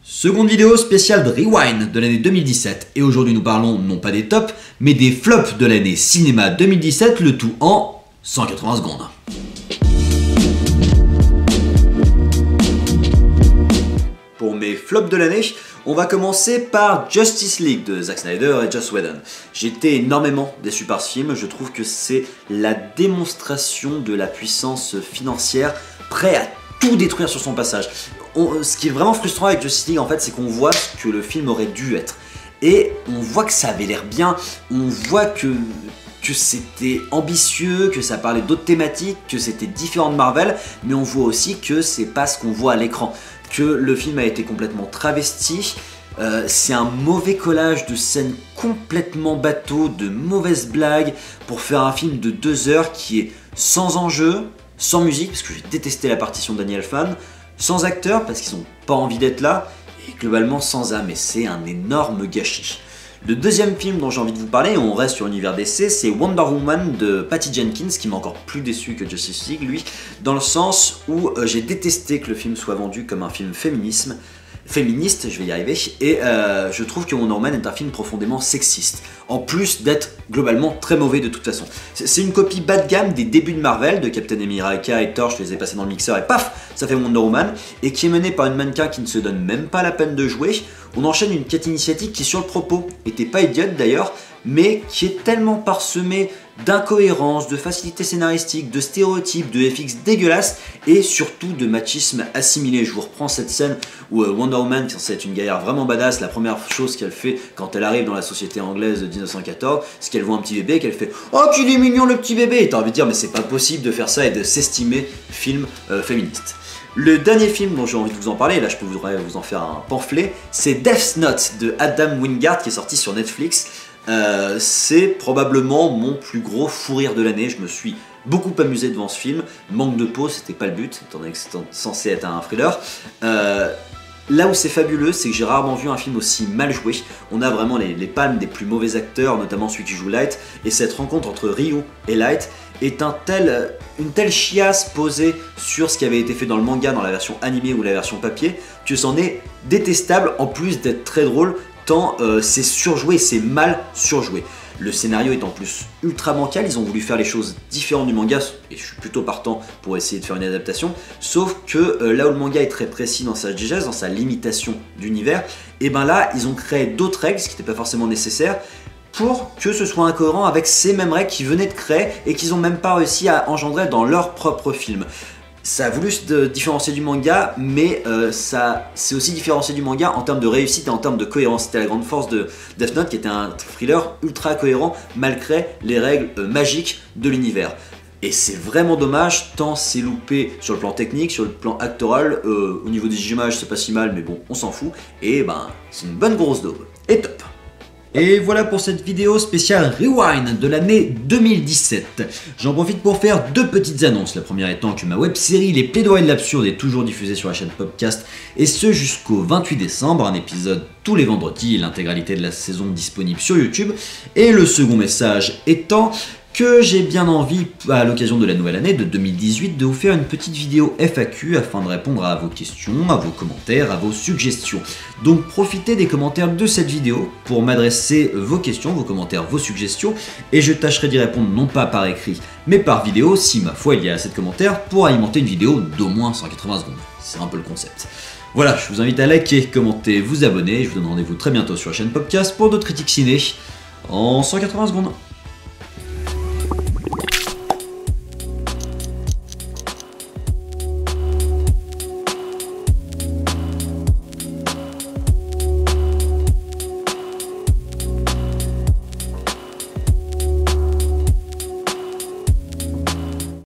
Seconde vidéo spéciale de Rewind de l'année 2017 et aujourd'hui nous parlons non pas des tops mais des flops de l'année cinéma 2017, le tout en 180 secondes. Pour mes flops de l'année, on va commencer par Justice League de Zack Snyder et Joss Whedon. J'étais énormément déçu par ce film, je trouve que c'est la démonstration de la puissance financière, prêt à tout détruire sur son passage. Ce qui est vraiment frustrant avec Justice League en fait, c'est qu'on voit ce que le film aurait dû être. Et on voit que ça avait l'air bien, on voit que c'était ambitieux, que ça parlait d'autres thématiques, que c'était différent de Marvel, mais on voit aussi que c'est pas ce qu'on voit à l'écran, que le film a été complètement travesti. C'est un mauvais collage de scènes complètement bateau, de mauvaises blagues pour faire un film de 2 heures qui est sans enjeu, sans musique, parce que j'ai détesté la partition de Danny Elfman, sans acteurs, parce qu'ils n'ont pas envie d'être là, et globalement sans âme, et c'est un énorme gâchis. Le deuxième film dont j'ai envie de vous parler, et on reste sur l'univers DC, c'est Wonder Woman de Patty Jenkins, qui m'a encore plus déçu que Justice League, lui, dans le sens où j'ai détesté que le film soit vendu comme un film féministe, je vais y arriver, et je trouve que Wonder Woman est un film profondément sexiste, en plus d'être globalement très mauvais de toute façon. C'est une copie bas de gamme des débuts de Marvel, de Captain America et Thor, je les ai passés dans le mixeur et paf, ça fait Wonder Woman, et qui est menée par une mannequin qui ne se donne même pas la peine de jouer. On enchaîne une quête initiatique qui sur le propos était pas idiote d'ailleurs, mais qui est tellement parsemée d'incohérences, de facilité scénaristique, de stéréotypes, de FX dégueulasses et surtout de machisme assimilé. Je vous reprends cette scène où Wonder Woman, qui est censée être une guerrière vraiment badass, la première chose qu'elle fait quand elle arrive dans la société anglaise de 1914, c'est qu'elle voit un petit bébé et qu'elle fait « Oh qu'il est mignon le petit bébé !» Et t'as envie de dire mais c'est pas possible de faire ça et de s'estimer film féministe. Le dernier film dont j'ai envie de vous en parler, là je pourrais vous en faire un pamphlet, c'est Death Note de Adam Wingard qui est sorti sur Netflix. C'est probablement mon plus gros fou rire de l'année, je me suis beaucoup amusé devant ce film, manque de peau, c'était pas le but, étant donné que c'était censé être un thriller. Là où c'est fabuleux, c'est que j'ai rarement vu un film aussi mal joué. On a vraiment les palmes des plus mauvais acteurs, notamment celui qui joue Light, et cette rencontre entre Ryu et Light est une telle chiasse posée sur ce qui avait été fait dans le manga, dans la version animée ou la version papier, que c'en est détestable en plus d'être très drôle, tant c'est surjoué, c'est mal surjoué. Le scénario est en plus ultra bancal, ils ont voulu faire les choses différentes du manga, et je suis plutôt partant pour essayer de faire une adaptation, sauf que là où le manga est très précis dans sa digeste, dans sa limitation d'univers, et ben là ils ont créé d'autres règles, ce qui n'était pas forcément nécessaire, pour que ce soit incohérent avec ces mêmes règles qu'ils venaient de créer et qu'ils n'ont même pas réussi à engendrer dans leur propre film. Ça a voulu se différencier du manga, mais ça s'est aussi différencié du manga en termes de réussite et en termes de cohérence. C'était la grande force de Death Note, qui était un thriller ultra cohérent malgré les règles magiques de l'univers. Et c'est vraiment dommage, tant c'est loupé sur le plan technique, sur le plan actoral, au niveau des images c'est pas si mal, mais bon, on s'en fout, et ben c'est une bonne grosse daube. Et top. Et voilà pour cette vidéo spéciale Rewind de l'année 2017. J'en profite pour faire 2 petites annonces. La première étant que ma web-série Les Plaidoyers de l'Absurde est toujours diffusée sur la chaîne Popcast, et ce jusqu'au 28 décembre, un épisode tous les vendredis et l'intégralité de la saison disponible sur YouTube. Et le second message étant que j'ai bien envie, à l'occasion de la nouvelle année de 2018, de vous faire une petite vidéo FAQ afin de répondre à vos questions, à vos commentaires, à vos suggestions. Donc profitez des commentaires de cette vidéo pour m'adresser vos questions, vos commentaires, vos suggestions, et je tâcherai d'y répondre non pas par écrit, mais par vidéo, si ma foi il y a assez de commentaires, pour alimenter une vidéo d'au moins 180 secondes. C'est un peu le concept. Voilà, je vous invite à liker, commenter, vous abonner, et je vous donne rendez-vous très bientôt sur la chaîne Popcast pour d'autres critiques ciné en 180 secondes.